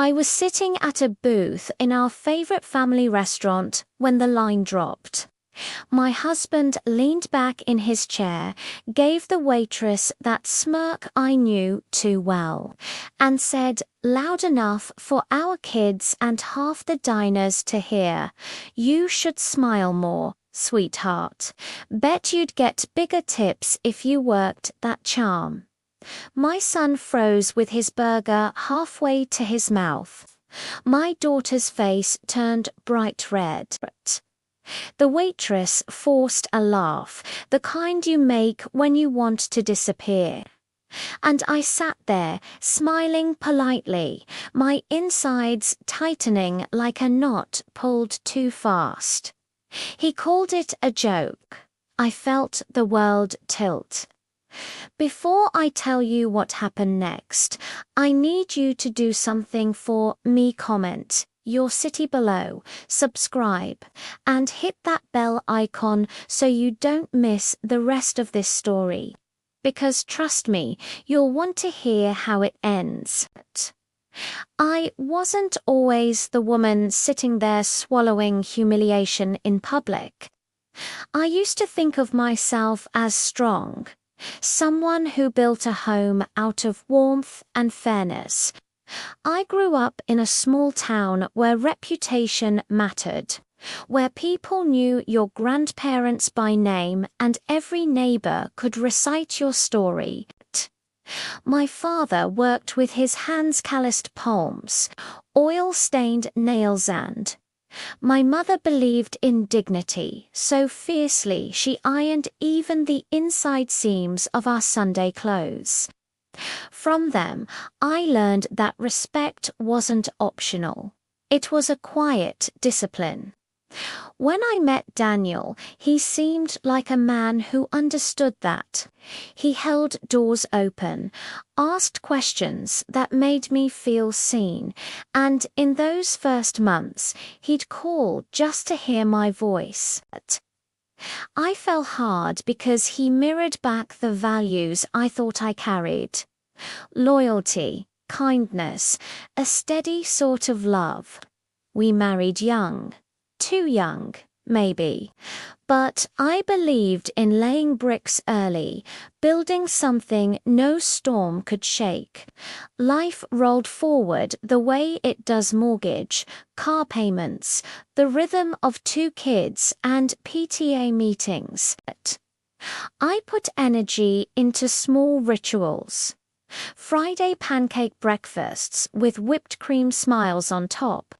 I was sitting at a booth in our favorite family restaurant when the line dropped. My husband leaned back in his chair, gave the waitress that smirk I knew too well, and said, loud enough for our kids and half the diners to hear, "You should smile more, sweetheart. Bet you'd get bigger tips if you worked that charm." My son froze with his burger halfway to his mouth. My daughter's face turned bright red. The waitress forced a laugh, the kind you make when you want to disappear. And I sat there, smiling politely, my insides tightening like a knot pulled too fast. He called it a joke. I felt the world tilt. Before I tell you what happened next, I need you to do something for me. Comment your city below, subscribe, and hit that bell icon so you don't miss the rest of this story. Because trust me, you'll want to hear how it ends. I wasn't always the woman sitting there swallowing humiliation in public. I used to think of myself as strong, someone who built a home out of warmth and fairness. I grew up in a small town where reputation mattered, where people knew your grandparents by name and every neighbor could recite your story. My father worked with his hands-calloused palms, oil-stained nails, and my mother believed in dignity so fiercely she ironed even the inside seams of our Sunday clothes. From them, I learned that respect wasn't optional. It was a quiet discipline. When I met Daniel, he seemed like a man who understood that. He held doors open, asked questions that made me feel seen, and in those first months, he'd call just to hear my voice. I fell hard because he mirrored back the values I thought I carried. Loyalty, kindness, a steady sort of love. We married young. Too young, maybe. But I believed in laying bricks early, building something no storm could shake. Life rolled forward the way it does mortgage, car payments, the rhythm of 2 kids and PTA meetings. I put energy into small rituals. Friday pancake breakfasts with whipped cream smiles on top.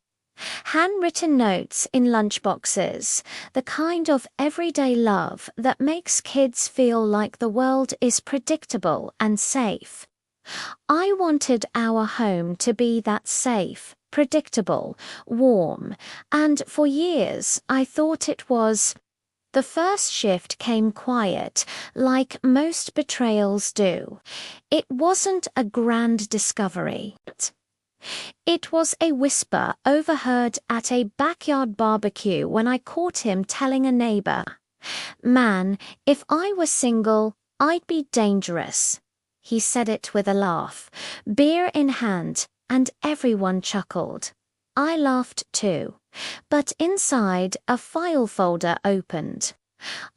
Handwritten notes in lunchboxes, the kind of everyday love that makes kids feel like the world is predictable and safe. I wanted our home to be that safe, predictable, warm, and for years I thought it was. The first shift came quiet, like most betrayals do. It wasn't a grand discovery. It was a whisper overheard at a backyard barbecue when I caught him telling a neighbor, "Man, if I were single, I'd be dangerous." He said it with a laugh, beer in hand, and everyone chuckled. I laughed too, but inside a file folder opened.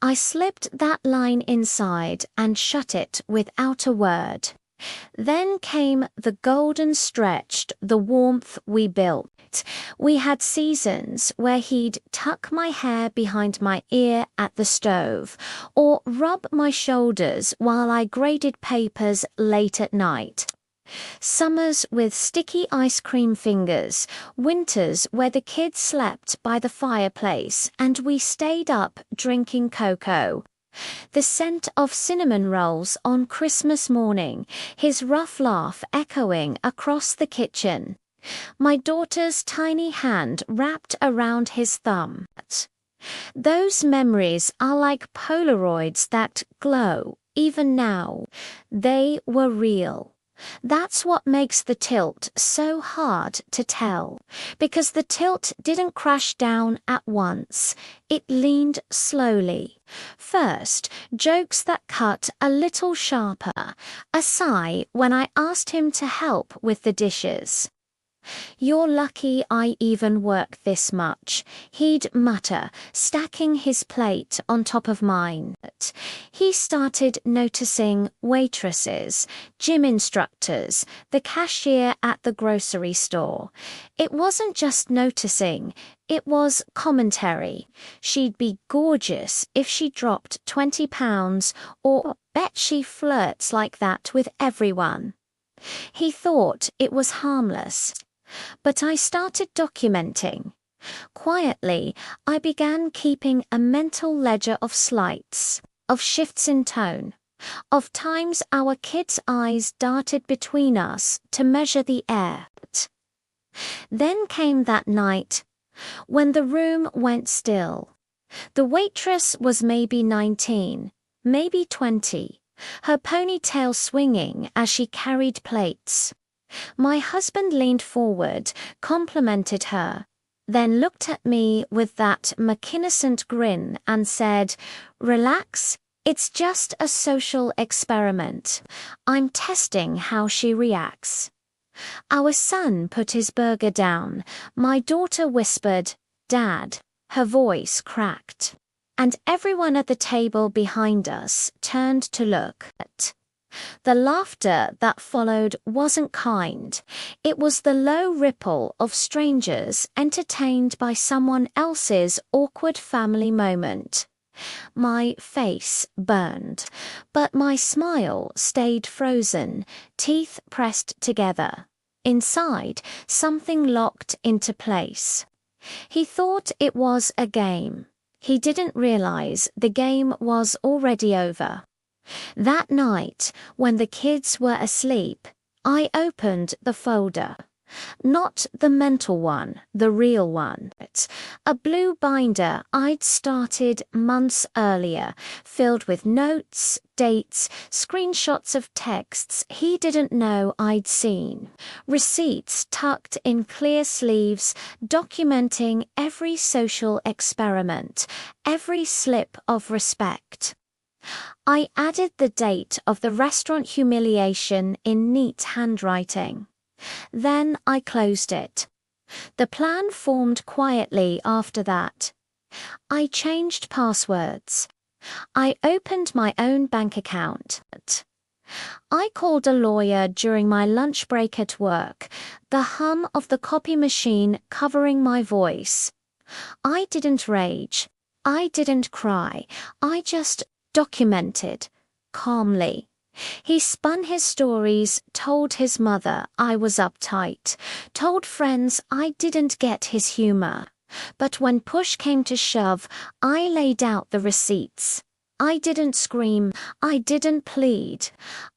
I slipped that line inside and shut it without a word. Then came the golden stretch, the warmth we built. We had seasons where he'd tuck my hair behind my ear at the stove, or rub my shoulders while I graded papers late at night. Summers with sticky ice cream fingers, winters where the kids slept by the fireplace and we stayed up drinking cocoa. The scent of cinnamon rolls on Christmas morning, his rough laugh echoing across the kitchen. My daughter's tiny hand wrapped around his thumb. Those memories are like Polaroids that glow, even now. They were real. That's what makes the tilt so hard to tell, because the tilt didn't crash down at once. It leaned slowly. First, jokes that cut a little sharper, a sigh when I asked him to help with the dishes. "You're lucky I even work this much," he'd mutter, stacking his plate on top of mine. He started noticing waitresses, gym instructors, the cashier at the grocery store. It wasn't just noticing, it was commentary. She'd be gorgeous if she dropped 20 pounds, or bet she flirts like that with everyone. He thought it was harmless. But I started documenting. Quietly, I began keeping a mental ledger of slights, of shifts in tone, of times our kids' eyes darted between us to measure the air. Then came that night, when the room went still. The waitress was maybe 19, maybe 20, her ponytail swinging as she carried plates. My husband leaned forward, complimented her, then looked at me with that McInnocent grin and said, "Relax, it's just a social experiment. I'm testing how she reacts." Our son put his burger down. My daughter whispered, "Dad." Her voice cracked. And everyone at the table behind us turned to look. The laughter that followed wasn't kind. It was the low ripple of strangers entertained by someone else's awkward family moment. My face burned, but my smile stayed frozen, teeth pressed together. Inside, something locked into place. He thought it was a game. He didn't realize the game was already over. That night, when the kids were asleep, I opened the folder. Not the mental one, the real one. A blue binder I'd started months earlier, filled with notes, dates, screenshots of texts he didn't know I'd seen, receipts tucked in clear sleeves, documenting every social experiment, every slip of respect. I added the date of the restaurant humiliation in neat handwriting. Then I closed it. The plan formed quietly after that. I changed passwords. I opened my own bank account. I called a lawyer during my lunch break at work, the hum of the copy machine covering my voice. I didn't rage. I didn't cry. I just documented, calmly. He spun his stories, told his mother I was uptight, told friends I didn't get his humor. But when push came to shove, I laid out the receipts. I didn't scream, I didn't plead.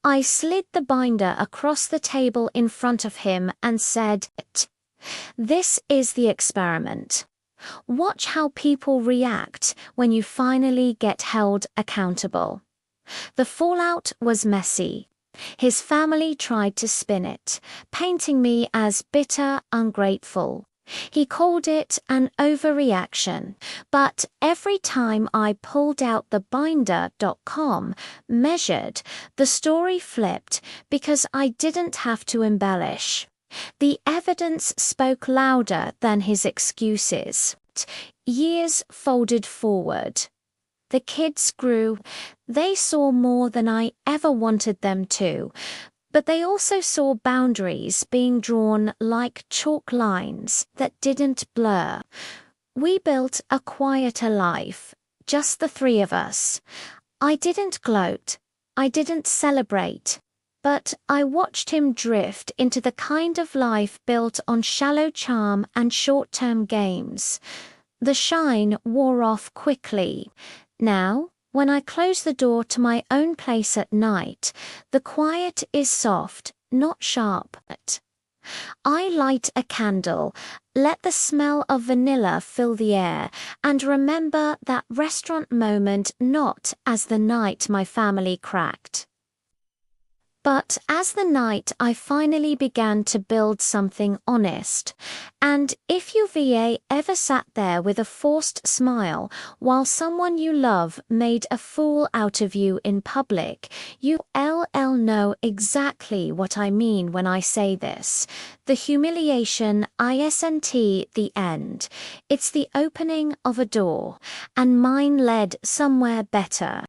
I slid the binder across the table in front of him and said, "This is the experiment. Watch how people react when you finally get held accountable." The fallout was messy. His family tried to spin it, painting me as bitter, ungrateful. He called it an overreaction, but every time I pulled out the binder.com, measured, the story flipped because I didn't have to embellish. The evidence spoke louder than his excuses. Years folded forward. The kids grew. They saw more than I ever wanted them to, but they also saw boundaries being drawn like chalk lines that didn't blur. We built a quieter life, just the three of us. I didn't gloat. I didn't celebrate. But I watched him drift into the kind of life built on shallow charm and short-term games. The shine wore off quickly. Now, when I close the door to my own place at night, the quiet is soft, not sharp. I light a candle, let the smell of vanilla fill the air, and remember that restaurant moment not as the night my family cracked, But as the night I finally began to build something honest. And if you VA ever sat there with a forced smile while someone you love made a fool out of you in public, you LL know exactly what I mean when I say this. The humiliation, ISNT, the end. It's the opening of a door, and mine led somewhere better.